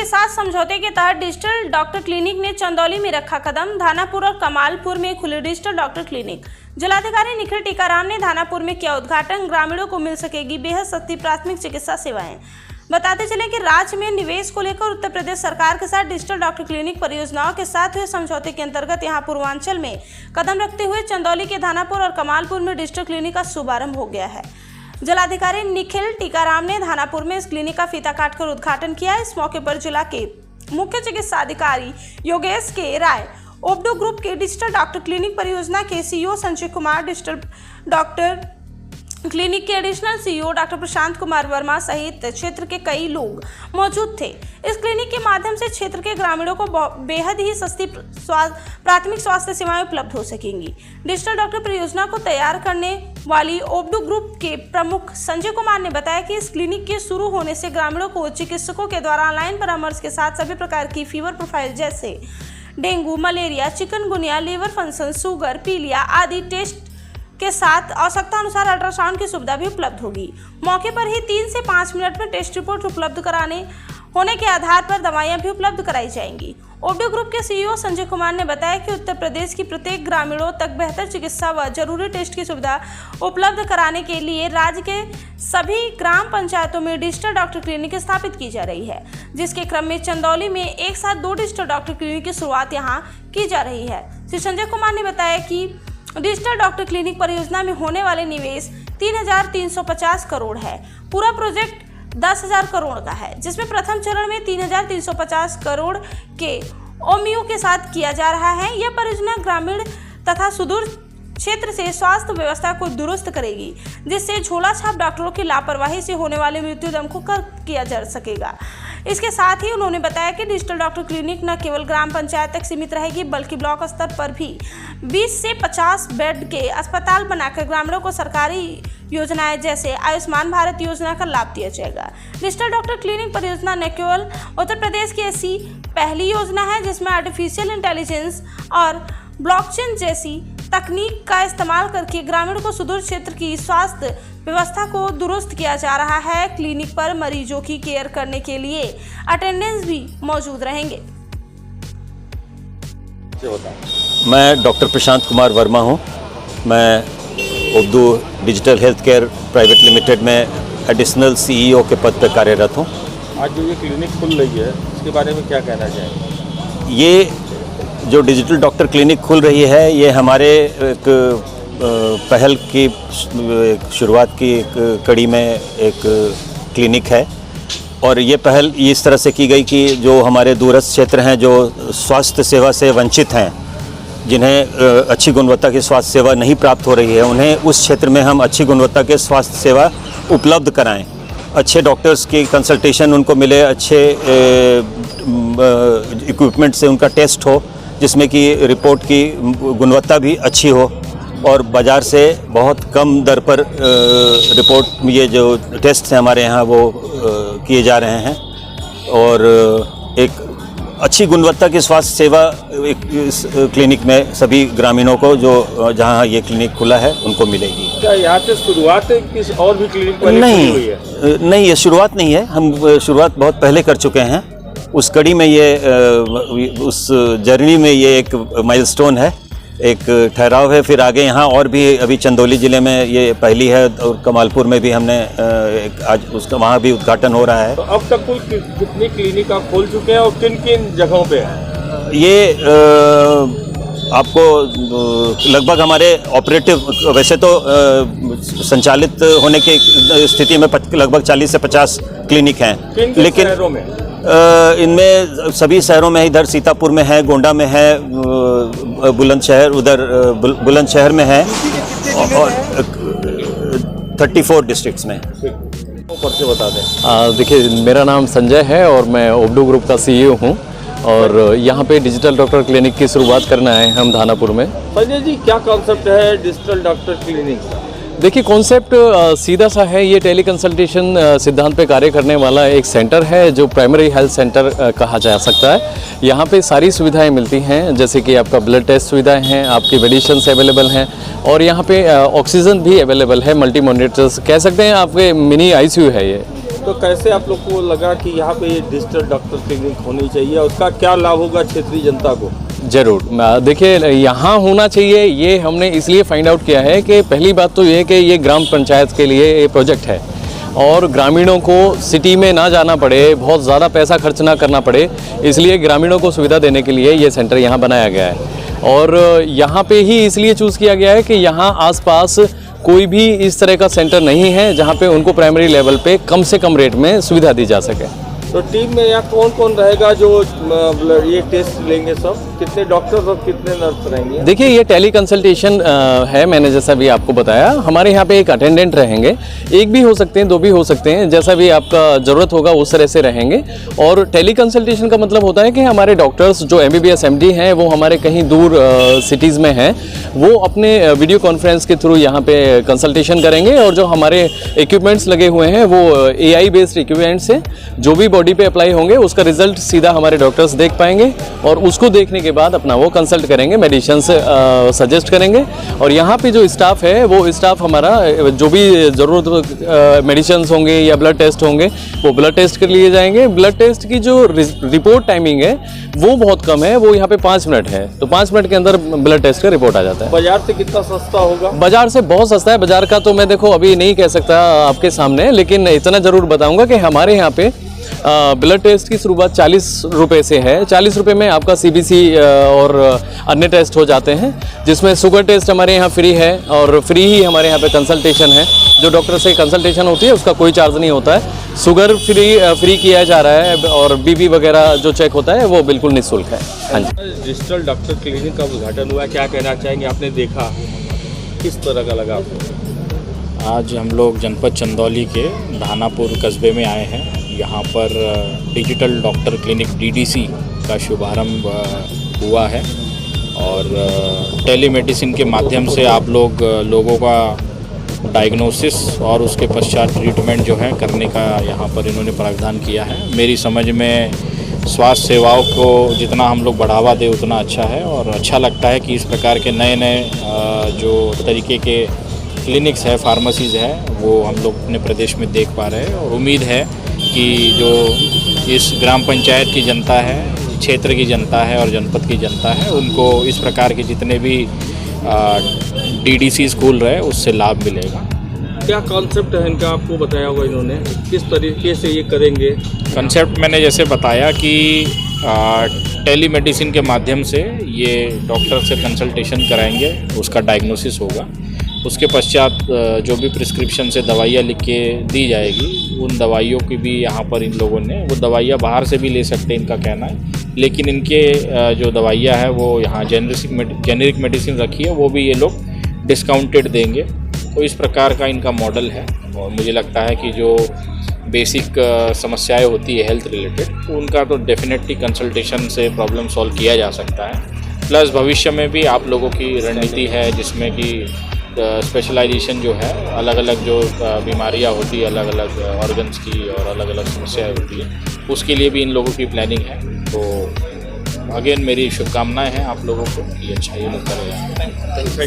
के साथ समझौते के तहत डिजिटल डॉक्टर क्लिनिक ने चंदौली में रखा कदम। धानापुर और कमालपुर में खुले डिजिटल डॉक्टर क्लिनिक। जिलाधिकारी निखिल टीकाराम ने धानापुर में किया उद्घाटन। ग्रामीणों को मिल सकेगी बेहद सस्ती प्राथमिक चिकित्सा सेवाएं। बताते चले कि राज्य में निवेश को लेकर उत्तर प्रदेश सरकार के साथ डिजिटल डॉक्टर क्लिनिक परियोजनाओं के साथ हुए समझौते के अंतर्गत यहां पूर्वांचल में कदम रखते हुए चंदौली के धानापुर और कमालपुर में डिजिटल क्लिनिक का शुभारंभ हो गया है। जिलाधिकारी निखिल टीकाराम ने धानापुर में इस क्लिनिक का फीता काटकर उद्घाटन किया। इस मौके पर जिला के मुख्य चिकित्सा अधिकारी योगेश के राय, ओबडो ग्रुप के डिजिटल डॉक्टर क्लिनिक परियोजना के CEO Sanjay Kumar, digital doctor clinic के additional CEO doctor Prashant Kumar Verma सहित क्षेत्र के कई लोग मौजूद थे। इस क्लिनिक के माध्यम से क्षेत्र के ग्रामीणों को बेहद ही सस्ती प्राथमिक स्वास्थ्य सेवाएं उपलब्ध हो सकेंगी। डिजिटल डॉक्टर परियोजना को तैयार करने वाली ओबडो ग्रुप के प्रमुख संजय कुमार ने बताया कि इस क्लिनिक के शुरू होने से ग्रामीणों को चिकित्सकों के द्वारा ऑनलाइन परामर्श के साथ सभी प्रकार की फीवर प्रोफाइल जैसे dengue, malaria, chikungunya, liver function, sugar, पीलिया आदि टेस्ट के साथ आवश्यकता अनुसार अल्ट्रासाउंड की सुविधा भी उपलब्ध होगी। मौके पर ही 3 से 5 मिनट में टेस्ट रिपोर्ट उपलब्ध होने के आधार पर दवाइयां भी उपलब्ध कराई जाएंगी। ओबडो ग्रुप के सीईओ संजय कुमार ने बताया कि उत्तर प्रदेश की प्रत्येक ग्रामीणों तक बेहतर चिकित्सा व जरूरी टेस्ट की सुविधा उपलब्ध कराने के लिए राज्य के सभी ग्राम पंचायतों में डिजिटल डॉक्टर क्लिनिक स्थापित की जा रही है, जिसके क्रम में चंदौली में एक साथ 2 डिजिटल डॉक्टर क्लिनिक की शुरुआत यहाँ की जा रही है। श्री संजय कुमार ने बताया कि डिजिटल डॉक्टर क्लिनिक परियोजना में होने वाले निवेश 3,350 करोड़ है। पूरा प्रोजेक्ट 10,000 करोड़ का है, जिसमें प्रथम चरण में 3,350 करोड़ के ओमियो के साथ किया जा रहा है। यह परियोजना ग्रामीण तथा सुदूर क्षेत्र से स्वास्थ्य व्यवस्था को दुरुस्त करेगी, जिससे झोला छाप डॉक्टरों की लापरवाही से होने वाले मृत्यु दर को कम किया जा सकेगा। इसके साथ ही उन्होंने बताया कि डिजिटल डॉक्टर क्लिनिक न केवल ग्राम पंचायत तक सीमित रहेगी, बल्कि ब्लॉक स्तर पर भी 20 से 50 बेड के अस्पताल बनाकर ग्रामीणों को सरकारी योजनाएं जैसे आयुष्मान भारत योजना का लाभ दिया जाएगा। डिजिटल डॉक्टर क्लिनिक परियोजना न केवल उत्तर प्रदेश की ऐसी पहली योजना है जिसमें आर्टिफिशियल इंटेलिजेंस और ब्लॉकचेन जैसी तकनीक का इस्तेमाल करके ग्रामीण को सुदूर क्षेत्र की स्वास्थ्य व्यवस्था को दुरुस्त किया जा रहा है। क्लिनिक पर मरीजों की केयर करने के लिए अटेंडेंस भी मौजूद रहेंगे। मैं डॉक्टर प्रशांत कुमार वर्मा हूं। मैं ओबडो digital health care private limited में एडिशनल सीईओ के पद पर कार्यरत हूं। आज जो ये क्लिनिक खुल रही है इसके बारे में क्या कहना चाहेंगे? ये जो डिजिटल डॉक्टर क्लिनिक खुल रही है ये हमारे एक पहल की शुरुआत की एक कड़ी में एक क्लिनिक है, और ये पहल इस तरह से की गई कि जो हमारे दूरस्थ क्षेत्र हैं, जो स्वास्थ्य सेवा से वंचित हैं, जिन्हें अच्छी गुणवत्ता की स्वास्थ्य सेवा नहीं प्राप्त हो रही है, उन्हें उस क्षेत्र में हम अच्छी गुणवत्ता के स्वास्थ्य सेवा उपलब्ध कराएं। अच्छे डॉक्टर्स की कंसल्टेशन उनको मिले, अच्छे इक्विपमेंट से उनका टेस्ट हो, जिसमें कि रिपोर्ट की गुणवत्ता भी अच्छी हो, और बाज़ार से बहुत कम दर पर रिपोर्ट ये जो टेस्ट हैं हमारे यहाँ वो किए जा रहे हैं, और एक अच्छी गुणवत्ता की स्वास्थ्य सेवा इस क्लिनिक में सभी ग्रामीणों को जो जहाँ ये क्लिनिक खुला है उनको मिलेगी। क्या यहाँ से शुरुआत है किस और भी क्लिनिक हुई है? नहीं, ये शुरुआत नहीं है। हम शुरुआत बहुत पहले कर चुके हैं। उस कड़ी में उस जर्नी में ये एक माइलस्टोन है, एक ठहराव है। फिर आगे यहाँ और भी अभी चंदौली ज़िले में ये पहली है, और कमालपुर में भी हमने आज उसका वहाँ भी उद्घाटन हो रहा है। तो अब तक कुल कितनी क्लिनिक आप खोल चुके हैं और किन किन जगहों पे हैं? ये आपको लगभग हमारे ऑपरेटिव, वैसे तो संचालित होने की स्थिति में लगभग 40 से 50 क्लिनिक हैं, लेकिन शहरों में इनमें सभी शहरों में, इधर सीतापुर में है, गोंडा में है, बुलंदशहर, उधर बुलंदशहर में है, और 34 डिस्ट्रिक्ट्स में। ऊपर से बता दें। देखिए, मेरा नाम संजय है और मैं ओबडो ग्रुप का सीईओ हूं, और यहाँ पे डिजिटल डॉक्टर क्लिनिक की शुरुआत करना है हम धानापुर में। संजय जी, क्या कॉन्सेप्ट है डिजिटल डॉक्टर क्लिनिक का? देखिए, कॉन्सेप्ट सीधा सा है। ये टेली कंसल्टेशन सिद्धांत पे कार्य करने वाला एक सेंटर है जो प्राइमरी हेल्थ सेंटर कहा जा सकता है। यहाँ पे सारी सुविधाएं मिलती हैं, जैसे कि आपका ब्लड टेस्ट सुविधाएं हैं, आपकी मेडिसिन्स अवेलेबल हैं, और यहाँ पे ऑक्सीजन भी अवेलेबल है, मल्टी मॉनिटर्स कह सकते हैं, आपके मिनी ICU है ये। तो कैसे आप लोग को लगा कि यहाँ पे ये डिजिटल डॉक्टर क्लिनिक होनी चाहिए, उसका क्या लाभ होगा क्षेत्रीय जनता को? जरूर देखिए, यहाँ होना चाहिए ये हमने इसलिए फाइंड आउट किया है कि पहली बात तो ये है कि ये ग्राम पंचायत के लिए ये प्रोजेक्ट है और ग्रामीणों को सिटी में ना जाना पड़े, बहुत ज़्यादा पैसा खर्च ना करना पड़े, इसलिए ग्रामीणों को सुविधा देने के लिए ये सेंटर यहाँ बनाया गया है। और यहाँ पे ही इसलिए चूज़ किया गया है कि यहाँ आसपास कोई भी इस तरह का सेंटर नहीं है जहाँ पे उनको प्राइमरी लेवल पे कम से कम रेट में सुविधा दी जा सके। तो टीम में यहाँ कौन कौन रहेगा जो ये टेस्ट लेंगे? सब कितने डॉक्टर और कितने नर्स रहेंगे? देखिए, ये टेली कंसल्टेशन है, मैंने जैसा भी आपको बताया। हमारे यहाँ पे एक अटेंडेंट रहेंगे, एक भी हो सकते हैं, दो भी हो सकते हैं, जैसा भी आपका ज़रूरत होगा उस तरह से रहेंगे। और टेली कंसल्टेशन का मतलब होता है कि हमारे डॉक्टर्स जो MBBS MD हैं वो हमारे कहीं दूर सिटीज़ में हैं, वो अपने वीडियो कॉन्फ्रेंस के थ्रू यहाँ पे कंसल्टेशन करेंगे। और जो हमारे इक्विपमेंट्स लगे हुए हैं वो AI बेस्ड इक्विपमेंट्स हैं, जो भी बॉडी पे अप्लाई होंगे उसका रिजल्ट सीधा हमारे डॉक्टर्स देख पाएंगे और उसको देखने के बाद अपना वो कंसल्ट करेंगे, मेडिसिन सजेस्ट करेंगे। और यहाँ पे जो स्टाफ है वो स्टाफ हमारा जो भी ज़रूरत मेडिसिन होंगे या ब्लड टेस्ट होंगे वो ब्लड टेस्ट कर लिए जाएंगे। ब्लड टेस्ट की जो रिपोर्ट टाइमिंग है वो बहुत कम है, वो यहाँ पे 5 मिनट है, तो 5 मिनट के अंदर ब्लड टेस्ट का रिपोर्ट आ जाता है। बाजार से कितना सस्ता होगा? बाजार से बहुत सस्ता है। बाजार का तो मैं देखो अभी नहीं कह सकता आपके सामने, लेकिन इतना ज़रूर बताऊंगा कि हमारे यहाँ पे ब्लड टेस्ट की शुरुआत 40 रुपये से है। 40 रुपये में आपका CBC और अन्य टेस्ट हो जाते हैं, जिसमें शुगर टेस्ट हमारे यहाँ फ्री है और फ्री ही हमारे यहाँ पे कंसल्टेशन है। जो डॉक्टर से कंसल्टेशन होती है उसका कोई चार्ज नहीं होता है। शुगर फ्री किया जा रहा है और BP वगैरह जो चेक होता है वो बिल्कुल निःशुल्क है। हाँ जी। डिजिटल डॉक्टर क्लिनिक का उद्घाटन हुआ, क्या कहना चाहेंगे? आपने देखा, किस तरह का लगा आपको? आज हम लोग जनपद चंदौली के धानापुर कस्बे में आए हैं। यहाँ पर डिजिटल डॉक्टर क्लिनिक DDC का शुभारंभ हुआ है और टेलीमेडिसिन के माध्यम से आप लोगों का डायग्नोसिस और उसके पश्चात ट्रीटमेंट जो है करने का यहाँ पर इन्होंने प्रावधान किया है। मेरी समझ में स्वास्थ्य सेवाओं को जितना हम लोग बढ़ावा दें उतना अच्छा है और अच्छा लगता है कि इस प्रकार के नए जो तरीके के क्लिनिक्स है, फार्मेसीज़ है, वो हम लोग अपने प्रदेश में देख पा रहे हैं। और उम्मीद है कि जो इस ग्राम पंचायत की जनता है, क्षेत्र की जनता है और जनपद की जनता है, उनको इस प्रकार के जितने भी DDC स्कूल रहे उससे लाभ मिलेगा। क्या कॉन्सेप्ट है इनका, आपको बताया होगा इन्होंने, किस तरीके से ये करेंगे? कंसेप्ट मैंने जैसे बताया कि टेलीमेडिसिन के माध्यम से ये डॉक्टर से कंसल्टेशन कराएंगे, उसका डायग्नोसिस होगा, उसके पश्चात जो भी प्रिस्क्रिप्शन से दवाइयाँ लिख के दी जाएगी, उन दवाइयों की भी यहाँ पर इन लोगों ने, वो दवाइयाँ बाहर से भी ले सकते हैं इनका कहना है, लेकिन इनके जो दवाइयाँ है वो यहाँ जेनेरिक मेडिसिन रखी है, वो भी ये लोग डिस्काउंटेड देंगे। तो इस प्रकार का इनका मॉडल है और मुझे लगता है कि जो बेसिक समस्याएं होती है हेल्थ रिलेटेड, उनका तो डेफिनेटली कंसल्टेशन से प्रॉब्लम सॉल्व किया जा सकता है। प्लस भविष्य में भी आप लोगों की रणनीति है जिसमें कि स्पेशलाइजेशन जो है, अलग अलग जो बीमारियां होती है, अलग अलग ऑर्गन्स की और अलग अलग समस्याएं होती है, उसके लिए भी इन लोगों की प्लानिंग है। तो अगेन मेरी शुभकामनाएं हैं आप लोगों को कि अच्छा ये लोग करें।